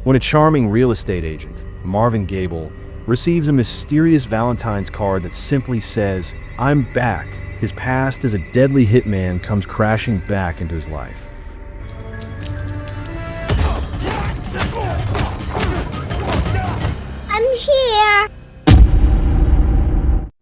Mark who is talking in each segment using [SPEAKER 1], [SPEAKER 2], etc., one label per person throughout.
[SPEAKER 1] when a charming real estate agent, Marvin Gable, receives a mysterious Valentine's card that simply says, "I'm back." His past as a deadly hitman comes crashing back into his life.
[SPEAKER 2] I'm here!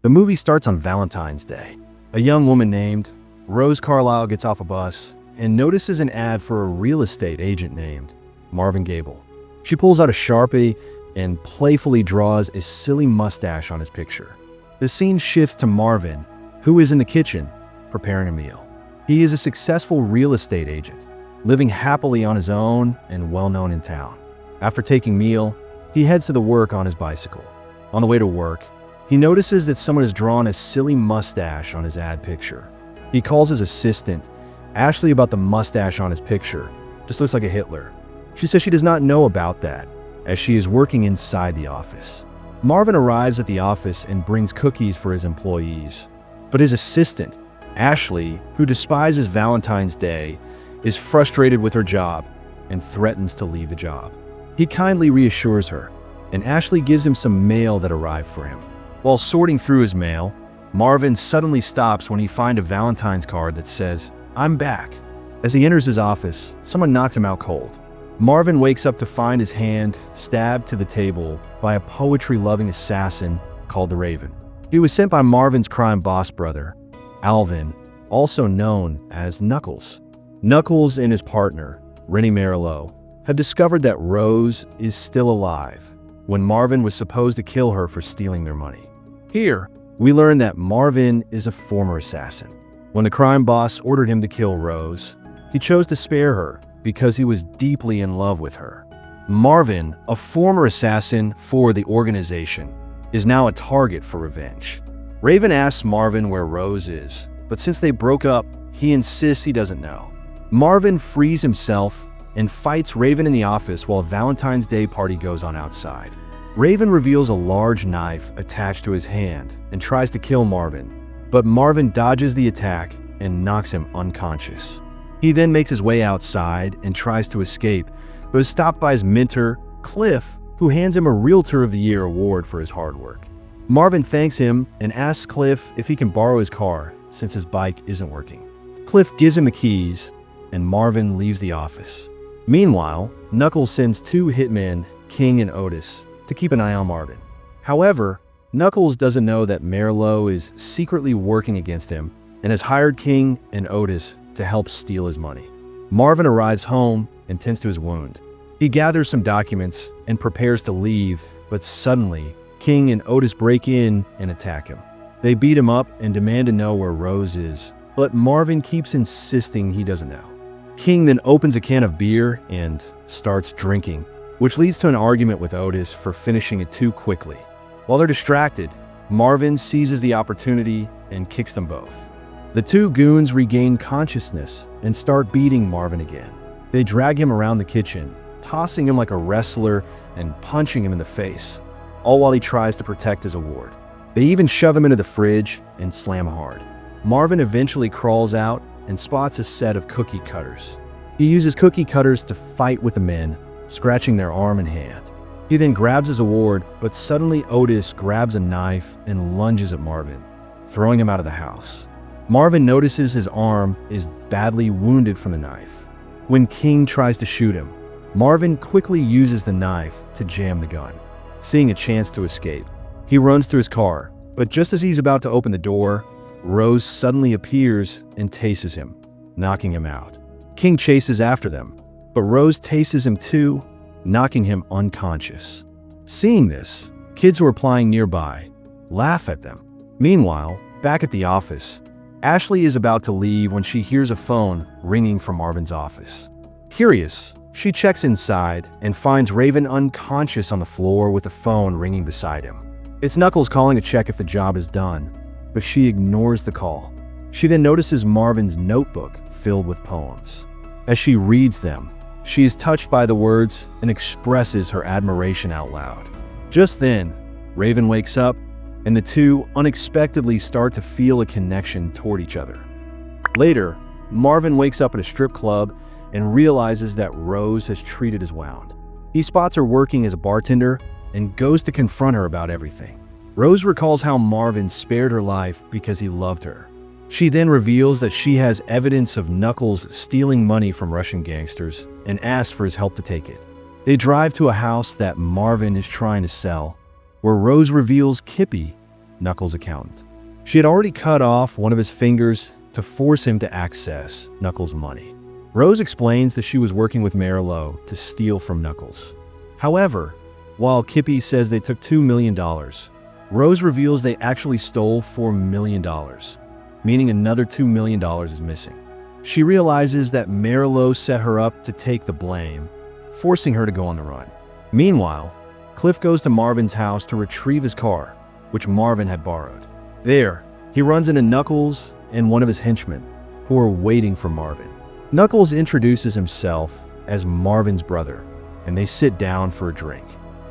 [SPEAKER 1] The movie starts on Valentine's Day. A young woman named Rose Carlisle gets off a bus and notices an ad for a real estate agent named Marvin Gable. She pulls out a Sharpie and playfully draws a silly mustache on his picture. The scene shifts to Marvin, who is in the kitchen preparing a meal. He is a successful real estate agent, living happily on his own and well-known in town. After taking meal, he heads to the work on his bicycle. On the way to work, he notices that someone has drawn a silly mustache on his ad picture. He calls his assistant, Ashley, about the mustache on his picture. Just looks like a Hitler. She says she does not know about that, as she is working inside the office. Marvin arrives at the office and brings cookies for his employees. But his assistant, Ashley, who despises Valentine's Day, is frustrated with her job and threatens to leave the job. He kindly reassures her, and Ashley gives him some mail that arrived for him. While sorting through his mail, Marvin suddenly stops when he finds a Valentine's card that says, "I'm back." As he enters his office, someone knocks him out cold. Marvin wakes up to find his hand stabbed to the table by a poetry-loving assassin called the Raven. He was sent by Marvin's crime boss brother, Alvin, also known as Knuckles. Knuckles and his partner, Rennie Marillo, have discovered that Rose is still alive when Marvin was supposed to kill her for stealing their money. Here, we learn that Marvin is a former assassin. When the crime boss ordered him to kill Rose, he chose to spare her because he was deeply in love with her. Marvin, a former assassin for the organization, is now a target for revenge. Raven asks Marvin where Rose is, but since they broke up, he insists he doesn't know. Marvin frees himself and fights Raven in the office while a Valentine's Day party goes on outside. Raven reveals a large knife attached to his hand and tries to kill Marvin, but Marvin dodges the attack and knocks him unconscious. He then makes his way outside and tries to escape, but is stopped by his mentor, Cliff, who hands him a Realtor of the Year award for his hard work. Marvin thanks him and asks Cliff if he can borrow his car since his bike isn't working. Cliff gives him the keys, and Marvin leaves the office. Meanwhile, Knuckles sends two hitmen, King and Otis, to keep an eye on Marvin. However, Knuckles doesn't know that Marillo is secretly working against him and has hired King and Otis to help steal his money. Marvin arrives home and tends to his wound. He gathers some documents and prepares to leave, but suddenly, King and Otis break in and attack him. They beat him up and demand to know where Rose is, but Marvin keeps insisting he doesn't know. King then opens a can of beer and starts drinking, which leads to an argument with Otis for finishing it too quickly. While they're distracted, Marvin seizes the opportunity and kicks them both. The two goons regain consciousness and start beating Marvin again. They drag him around the kitchen, tossing him like a wrestler and punching him in the face, all while he tries to protect his award. They even shove him into the fridge and slam hard. Marvin eventually crawls out and spots a set of cookie cutters. He uses cookie cutters to fight with the men, scratching their arm and hand. He then grabs his award, but suddenly Otis grabs a knife and lunges at Marvin, throwing him out of the house. Marvin notices his arm is badly wounded from the knife. When King tries to shoot him, Marvin quickly uses the knife to jam the gun. Seeing a chance to escape, he runs to his car, but just as he's about to open the door, Rose suddenly appears and tases him, knocking him out. King chases after them, but Rose tases him too, knocking him unconscious. Seeing this, kids who are playing nearby laugh at them. Meanwhile, back at the office, Ashley is about to leave when she hears a phone ringing from Marvin's office. Curious, she checks inside and finds Raven unconscious on the floor with the phone ringing beside him. It's Knuckles calling to check if the job is done, but she ignores the call. She then notices Marvin's notebook filled with poems. As she reads them, she is touched by the words and expresses her admiration out loud. Just then, Raven wakes up, and the two unexpectedly start to feel a connection toward each other. Later, Marvin wakes up at a strip club and realizes that Rose has treated his wound. He spots her working as a bartender and goes to confront her about everything. Rose recalls how Marvin spared her life because he loved her. She then reveals that she has evidence of Knuckles stealing money from Russian gangsters and asks for his help to take it. They drive to a house that Marvin is trying to sell, where Rose reveals Kippy, Knuckles' accountant. She had already cut off one of his fingers to force him to access Knuckles' money. Rose explains that she was working with Marilou to steal from Knuckles. However, while Kippy says they took $2 million, Rose reveals they actually stole $4 million, meaning another $2 million is missing. She realizes that Marilou set her up to take the blame, forcing her to go on the run. Meanwhile, Cliff goes to Marvin's house to retrieve his car, which Marvin had borrowed. There, he runs into Knuckles and one of his henchmen, who are waiting for Marvin. Knuckles introduces himself as Marvin's brother, and they sit down for a drink.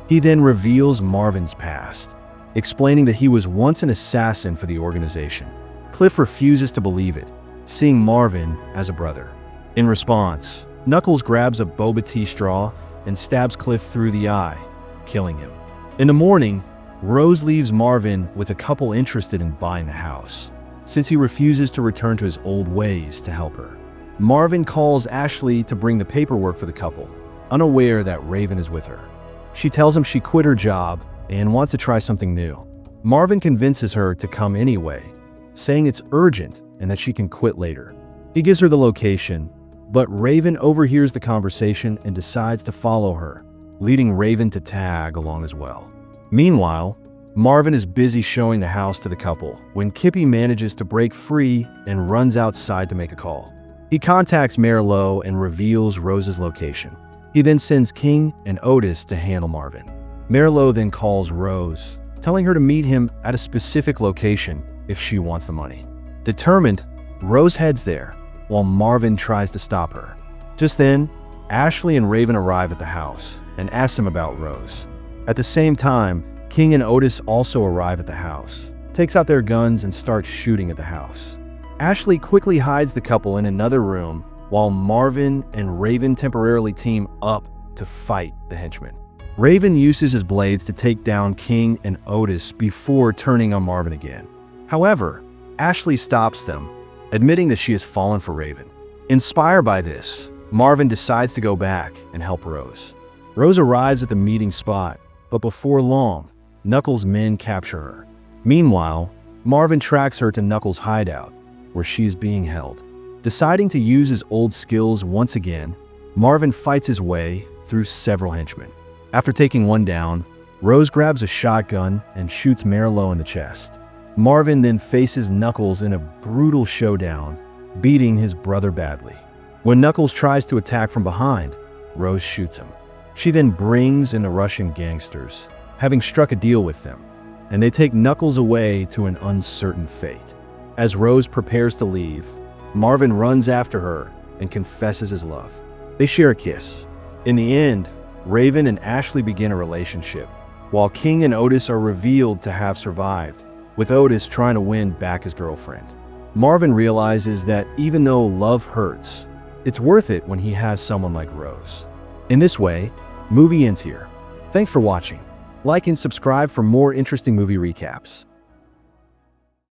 [SPEAKER 1] He then reveals Marvin's past, explaining that he was once an assassin for the organization. Cliff refuses to believe it, seeing Marvin as a brother. In response, Knuckles grabs a boba tea straw and stabs Cliff through the eye, killing him. In the morning, Rose leaves Marvin with a couple interested in buying the house, since he refuses to return to his old ways to help her. Marvin calls Ashley to bring the paperwork for the couple, unaware that Raven is with her. She tells him she quit her job and wants to try something new. Marvin convinces her to come anyway, saying it's urgent and that she can quit later. He gives her the location, but Raven overhears the conversation and decides to follow her, leading Raven to tag along as well. Meanwhile, Marvin is busy showing the house to the couple when Kippy manages to break free and runs outside to make a call. He contacts Marilou and reveals Rose's location. He then sends King and Otis to handle Marvin. Marilou then calls Rose, telling her to meet him at a specific location if she wants the money. Determined, Rose heads there, while Marvin tries to stop her. Just then, Ashley and Raven arrive at the house and ask them about Rose. At the same time, King and Otis also arrive at the house, takes out their guns and starts shooting at the house. Ashley quickly hides the couple in another room, while Marvin and Raven temporarily team up to fight the henchmen. Raven uses his blades to take down King and Otis before turning on Marvin again. However, Ashley stops them, admitting that she has fallen for Raven. Inspired by this, Marvin decides to go back and help Rose. Rose arrives at the meeting spot, but before long, Knuckles' men capture her. Meanwhile, Marvin tracks her to Knuckles' hideout, where she is being held. Deciding to use his old skills once again, Marvin fights his way through several henchmen. After taking one down, Rose grabs a shotgun and shoots Marilou in the chest. Marvin then faces Knuckles in a brutal showdown, beating his brother badly. When Knuckles tries to attack from behind, Rose shoots him. She then brings in the Russian gangsters, having struck a deal with them, and they take Knuckles away to an uncertain fate. As Rose prepares to leave, Marvin runs after her and confesses his love. They share a kiss. In the end, Raven and Ashley begin a relationship, while King and Otis are revealed to have survived, with Otis trying to win back his girlfriend. Marvin realizes that even though love hurts, it's worth it when he has someone like Rose. In this way, movie ends here. Thanks for watching. Like and subscribe for more interesting movie recaps.